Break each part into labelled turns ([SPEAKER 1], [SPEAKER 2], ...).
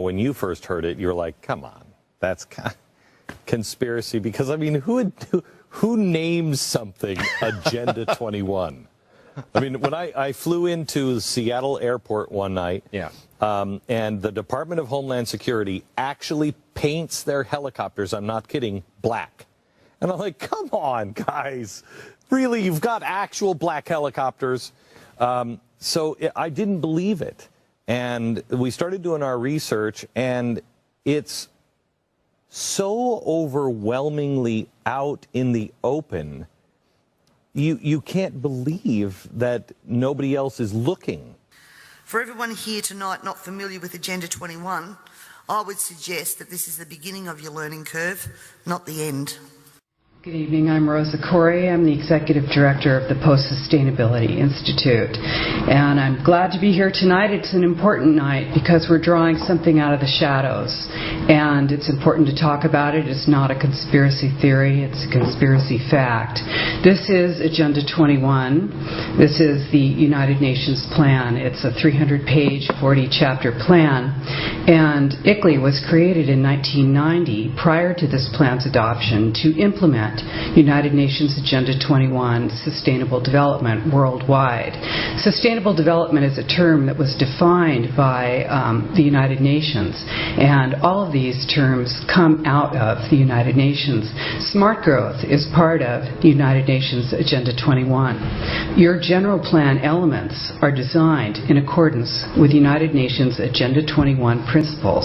[SPEAKER 1] when you first heard it, you were like, come on, that's conspiracy. Because, I mean, who names something Agenda 21? I mean, when I flew into the Seattle airport one night, and the Department of Homeland Security actually paints their helicopters, I'm not kidding, black. And I'm like, come on, guys. Really, you've got actual black helicopters? So I didn't believe it. And we started doing our research, and it's so overwhelmingly out in the open, you can't believe that nobody else is looking.
[SPEAKER 2] For everyone here tonight not familiar with Agenda 21, I would suggest that this is the beginning of your learning curve, not the end.
[SPEAKER 3] Good evening, I'm Rosa Corey. I'm the Executive Director of the Post-Sustainability Institute. And I'm glad to be here tonight. It's an important night because we're drawing something out of the shadows. And it's important to talk about it. It's not a conspiracy theory, it's a conspiracy fact. This is Agenda 21. This is the United Nations plan. It's a 300-page, 40-chapter plan. And ICLEI was created in 1990 prior to this plan's adoption to implement United Nations Agenda 21, Sustainable Development worldwide. Sustainable development is a term that was defined by the United Nations, and all of these terms come out of the United Nations. Smart growth is part of the United Nations Agenda 21. Your general plan elements are designed in accordance with United Nations Agenda 21 principles.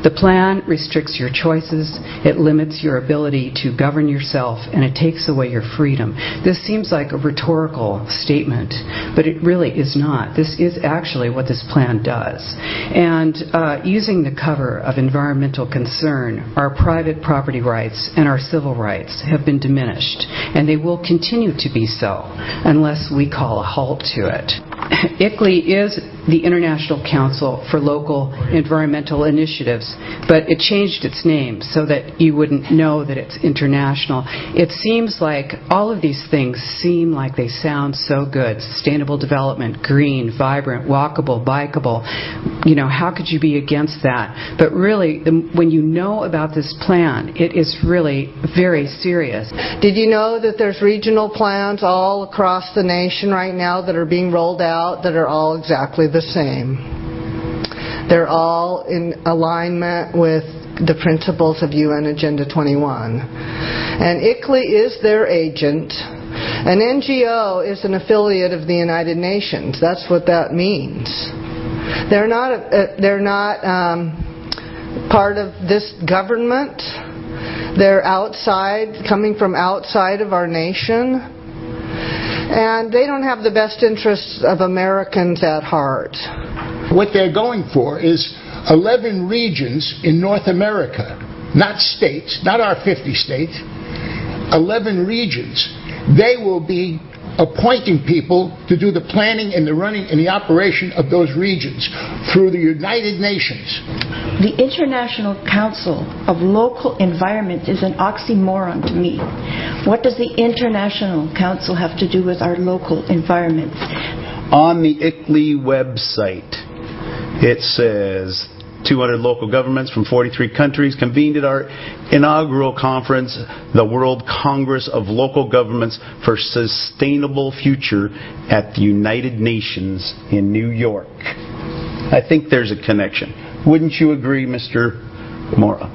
[SPEAKER 3] The plan restricts your choices, it limits your ability to govern yourself, and it takes away your freedom. This seems like a rhetorical statement, but it really is not. This is actually what this plan does. And using the cover of environmental concern, our private property rights and our civil rights have been diminished, and they will continue to be so unless we call a halt to it. ICLEI is the International Council for Local Environmental Initiatives, but it changed its name so that you wouldn't know that it's international. It seems like all of these things seem like they sound so good. Sustainable development, green, vibrant, walkable, bikeable. You know, how could you be against that? But really, when you know about this plan, it is really very serious.
[SPEAKER 4] Did you know that there's regional plans all across the nation right now that are being rolled out that are all exactly the same? They're all in alignment with the principles of UN Agenda 21. And ICLEI is their agent. An NGO is an affiliate of the United Nations. That's what that means. They're not part of this government. They're outside, coming from outside of our nation. And they don't have the best interests of Americans at heart.
[SPEAKER 5] What they're going for is 11 regions in North America, not states, not our 50 states, 11 regions. They will be appointing people to do the planning and the running and the operation of those regions through the United Nations.
[SPEAKER 6] The International Council of Local Environment is an oxymoron to me. What does the International Council have to do with our local environments?
[SPEAKER 7] On the ICLEI website, it says 200 local governments from 43 countries convened at our inaugural conference, the World Congress of Local Governments for Sustainable Future at the United Nations in New York. I think there's a connection. Wouldn't you agree, Mr. Mora?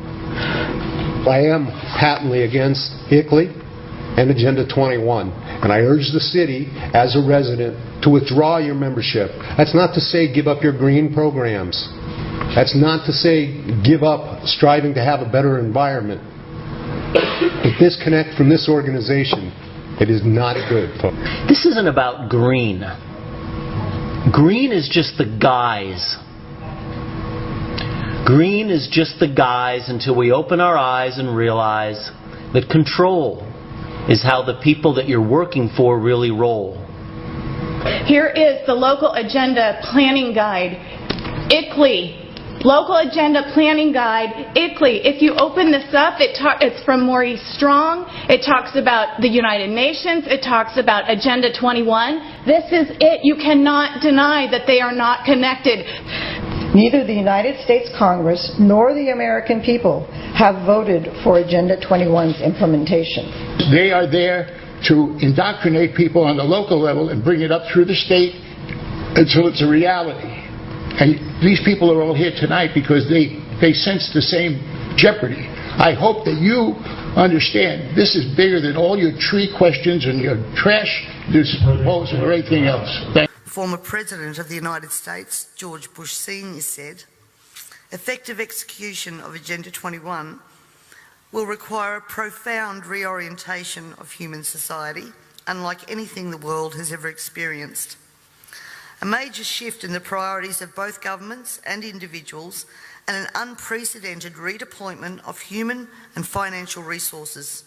[SPEAKER 8] I am patently against ICLEI and Agenda 21, and I urge the city, as a resident, to withdraw your membership. That's not to say give up your green programs. That's not to say give up striving to have a better environment. But disconnect from this organization. It is not good.
[SPEAKER 9] This isn't about green. Green is just the guise. Green is just the guise until we open our eyes and realize that control is how the people that you're working for really roll.
[SPEAKER 10] Here is the Local Agenda Planning Guide, ICLEI. Local Agenda Planning Guide, ICLEI. If you open this up, it's from Maurice Strong. It talks about the United Nations. It talks about Agenda 21. This is it. You cannot deny that they are not connected.
[SPEAKER 6] Neither the United States Congress nor the American people have voted for Agenda 21's implementation.
[SPEAKER 5] They are there to indoctrinate people on the local level and bring it up through the state until it's a reality. And these people are all here tonight because they sense the same jeopardy. I hope that you understand this is bigger than all your tree questions and your trash disposal or anything else.
[SPEAKER 2] Former President of the United States, George Bush Sr. said, effective execution of Agenda 21 will require a profound reorientation of human society, unlike anything the world has ever experienced. A major shift in the priorities of both governments and individuals, and an unprecedented redeployment of human and financial resources.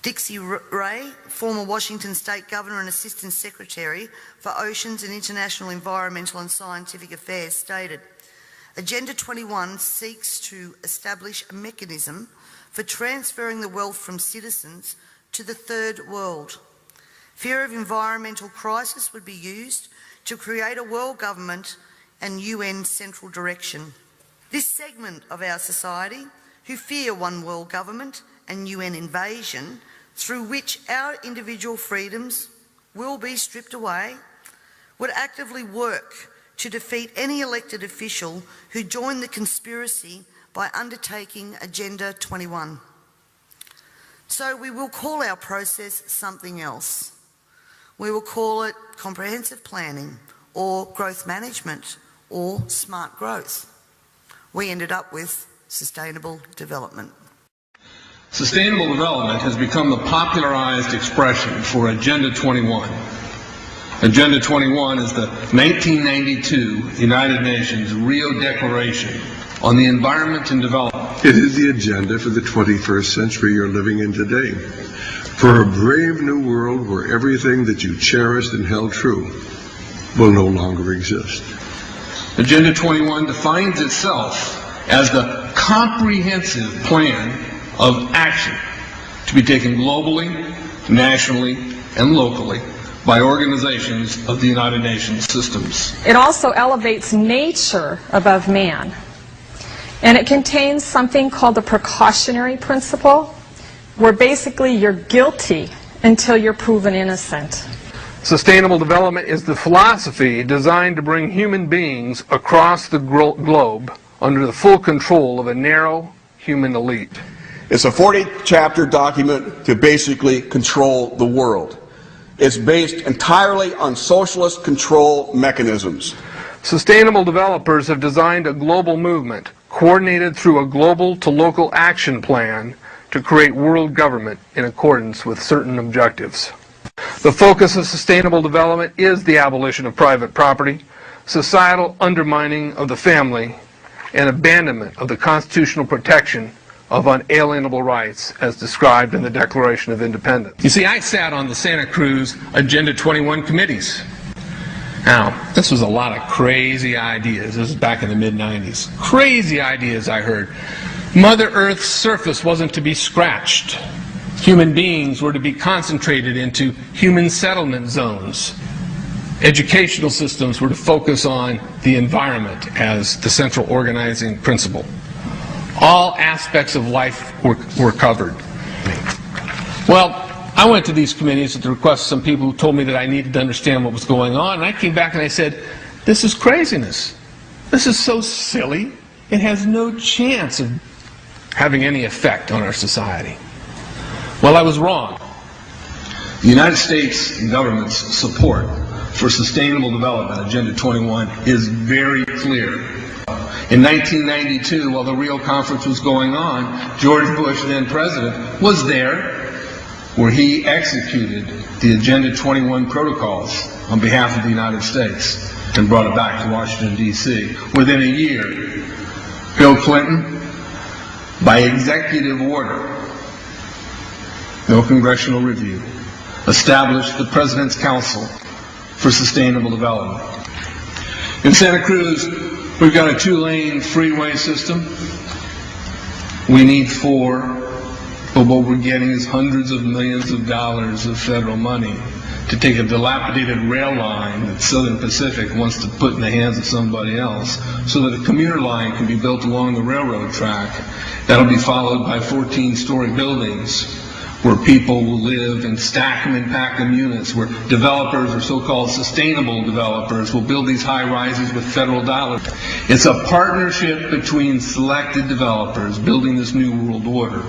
[SPEAKER 2] Dixie Ray, former Washington State Governor and Assistant Secretary for Oceans and International Environmental and Scientific Affairs, stated, Agenda 21 seeks to establish a mechanism for transferring the wealth from citizens to the third world. Fear of environmental crisis would be used to create a world government and UN central direction. This segment of our society, who fear one world government and UN invasion, through which our individual freedoms will be stripped away, would actively work to defeat any elected official who joined the conspiracy by undertaking Agenda 21. So we will call our process something else. We will call it comprehensive planning or growth management or smart growth. We ended up with sustainable development.
[SPEAKER 11] Sustainable development has become the popularized expression for Agenda 21. Agenda 21 is the 1992 United Nations Rio Declaration on the Environment and Development.
[SPEAKER 12] It is the agenda for the 21st century you're living in today. For a brave new world where everything that you cherished and held true will no longer exist.
[SPEAKER 11] Agenda 21 defines itself as the comprehensive plan of action to be taken globally, nationally, and locally by organizations of the United Nations systems.
[SPEAKER 13] It also elevates nature above man. And it contains something called the precautionary principle, where basically you're guilty until you're proven innocent.
[SPEAKER 14] Sustainable development is the philosophy designed to bring human beings across the globe under the full control of a narrow human elite.
[SPEAKER 15] It's a 40-chapter document to basically control the world. It's based entirely on socialist control mechanisms.
[SPEAKER 14] Sustainable developers have designed a global movement coordinated through a global to local action plan to create world government in accordance with certain objectives. The focus of sustainable development is the abolition of private property, societal undermining of the family, and abandonment of the constitutional protection of unalienable rights as described in the Declaration of Independence.
[SPEAKER 11] You see, I sat on the Santa Cruz Agenda 21 committees. Now, this was a lot of crazy ideas. This was back in the mid-90s. Crazy ideas I heard. Mother Earth's surface wasn't to be scratched. Human beings were to be concentrated into human settlement zones. Educational systems were to focus on the environment as the central organizing principle. All aspects of life were covered. Well, I went to these committees at the request of some people who told me that I needed to understand what was going on, and I came back and I said, this is craziness. This is so silly. It has no chance of having any effect on our society. Well, I was wrong. The United States government's support for sustainable development, Agenda 21, is very clear. In 1992, while the Rio Conference was going on, George Bush, then president, was there where he executed the Agenda 21 protocols on behalf of the United States and brought it back to Washington, D.C. Within a year, Bill Clinton, by executive order, no congressional review, established the President's Council for Sustainable Development. In Santa Cruz, we've got a 2-lane freeway system. We need 4, but what we're getting is hundreds of millions of dollars of federal money to take a dilapidated rail line that Southern Pacific wants to put in the hands of somebody else so that a commuter line can be built along the railroad track. That'll be followed by 14-story buildings where people will live and stack them and pack them units, where developers or so-called sustainable developers will build these high rises with federal dollars. It's a partnership between selected developers building this new world order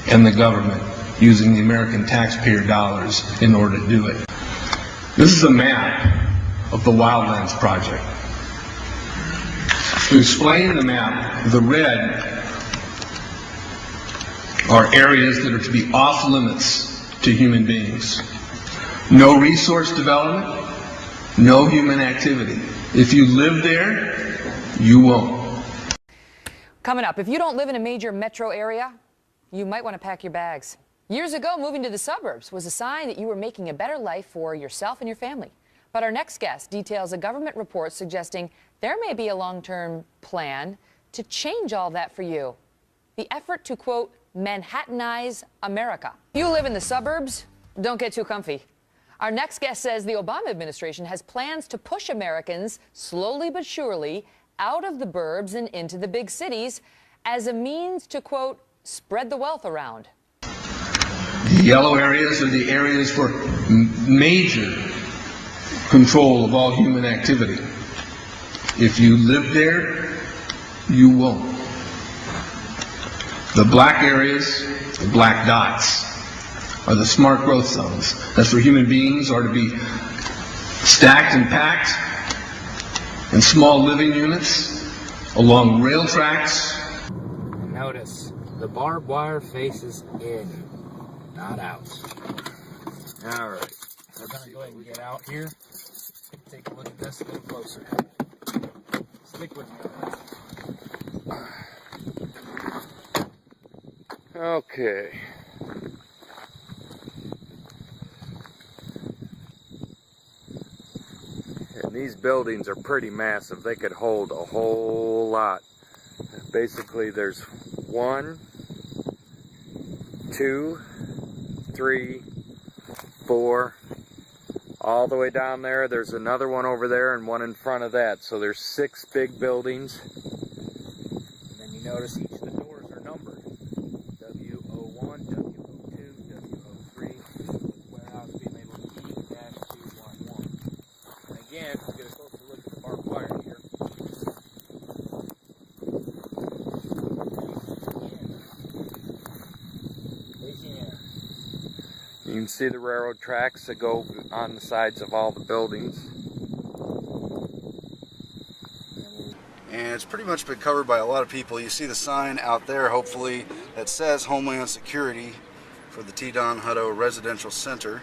[SPEAKER 11] and the government using the American taxpayer dollars in order to do it. This is a map of the Wildlands Project. To explain the map, the red are areas that are to be off limits to human beings. No resource development, no human activity. If you live there, you won't.
[SPEAKER 16] Coming up, if you don't live in a major metro area, you might want to pack your bags. Years ago, moving to the suburbs was a sign that you were making a better life for yourself and your family. But our next guest details a government report suggesting there may be a long-term plan to change all that for you. The effort to, quote, Manhattanize America. If you live in the suburbs, don't get too comfy. Our next guest says the Obama administration has plans to push Americans slowly but surely out of the burbs and into the big cities as a means to, quote, spread the wealth around.
[SPEAKER 11] The yellow areas are the areas for major control of all human activity. If you live there, you won't. The black areas, the black dots, are the smart growth zones. That's where human beings are to be stacked and packed in small living units along rail tracks.
[SPEAKER 17] Notice, the barbed wire faces in, not out. All right, we're going to go ahead and get out here. Take a look at this a little closer. Stick with me. Okay. And these buildings are pretty massive. They could hold a whole lot. Basically, there's 1, 2, 3, 4, all the way down there. There's another one over there and one in front of that. So there's 6 big buildings. And then you notice each of the doors are numbered. W01, W02, W03, warehouse being labeled E-211. And again, we'll get a closer look at the barbed wire here. You can see the railroad tracks that go on the sides of all the buildings.
[SPEAKER 18] And it's pretty much been covered by a lot of people. You see the sign out there, hopefully, that says Homeland Security for the T-Don Hutto Residential Center.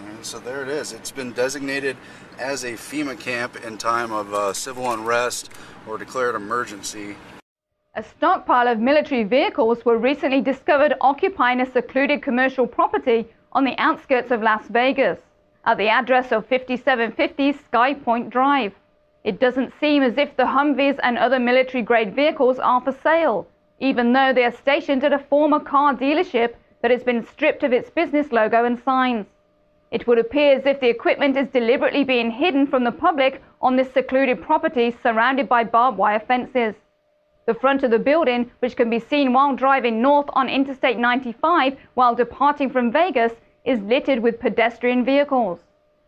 [SPEAKER 18] And so there it is. It's been designated as a FEMA camp in time of civil unrest or declared emergency.
[SPEAKER 19] A stockpile of military vehicles were recently discovered occupying a secluded commercial property on the outskirts of Las Vegas, at the address of 5750 Sky Point Drive. It doesn't seem as if the Humvees and other military-grade vehicles are for sale, even though they are stationed at a former car dealership that has been stripped of its business logo and signs. It would appear as if the equipment is deliberately being hidden from the public on this secluded property surrounded by barbed wire fences. The front of the building, which can be seen while driving north on Interstate 95 while departing from Vegas, is littered with pedestrian vehicles.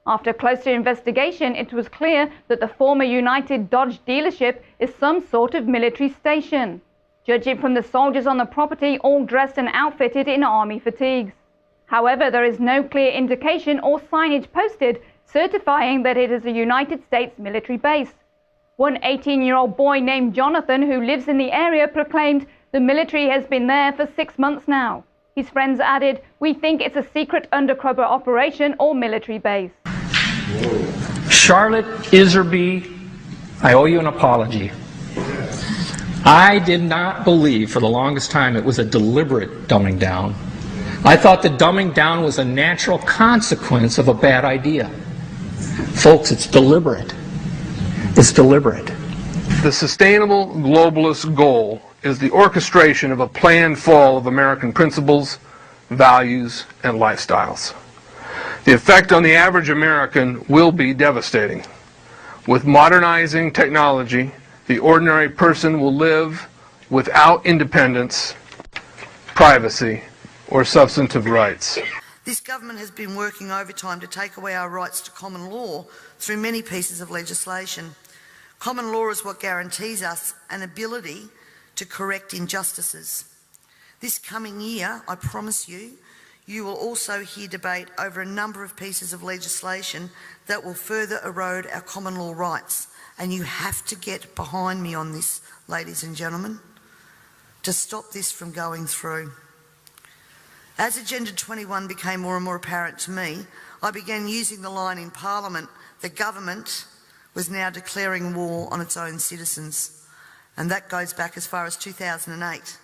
[SPEAKER 19] After closer investigation, it was clear that the former United Dodge dealership is some sort of military station, judging from the soldiers on the property all dressed and outfitted in army fatigues. However, there is no clear indication or signage posted certifying that it is a United States military base. One 18-year-old boy named Jonathan, who lives in the area, proclaimed the military has been there for 6 months now. His friends added, "We think it's a secret undercover operation or military base."
[SPEAKER 20] Charlotte Iserby, I owe you an apology. I did not believe for the longest time it was a deliberate dumbing down. I thought the dumbing down was a natural consequence of a bad idea. Folks, it's deliberate. It's deliberate.
[SPEAKER 14] The sustainable globalist goal is the orchestration of a planned fall of American principles, values, and lifestyles. The effect on the average American will be devastating. With modernizing technology, the ordinary person will live without independence, privacy, or substantive rights.
[SPEAKER 2] This government has been working overtime to take away our rights to common law through many pieces of legislation. Common law is what guarantees us an ability to correct injustices. This coming year, I promise you, you will also hear debate over a number of pieces of legislation that will further erode our common law rights. And you have to get behind me on this, ladies and gentlemen, to stop this from going through. As Agenda 21 became more and more apparent to me, I began using the line in Parliament, the government was now declaring war on its own citizens. And that goes back as far as 2008.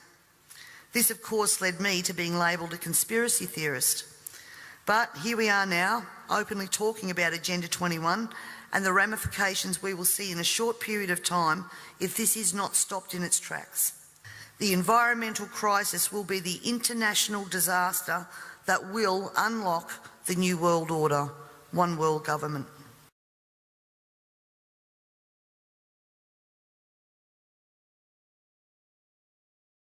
[SPEAKER 2] This, of course, led me to being labelled a conspiracy theorist. But here we are now, openly talking about Agenda 21 and the ramifications we will see in a short period of time if this is not stopped in its tracks. The environmental crisis will be the international disaster that will unlock the new world order, one world government.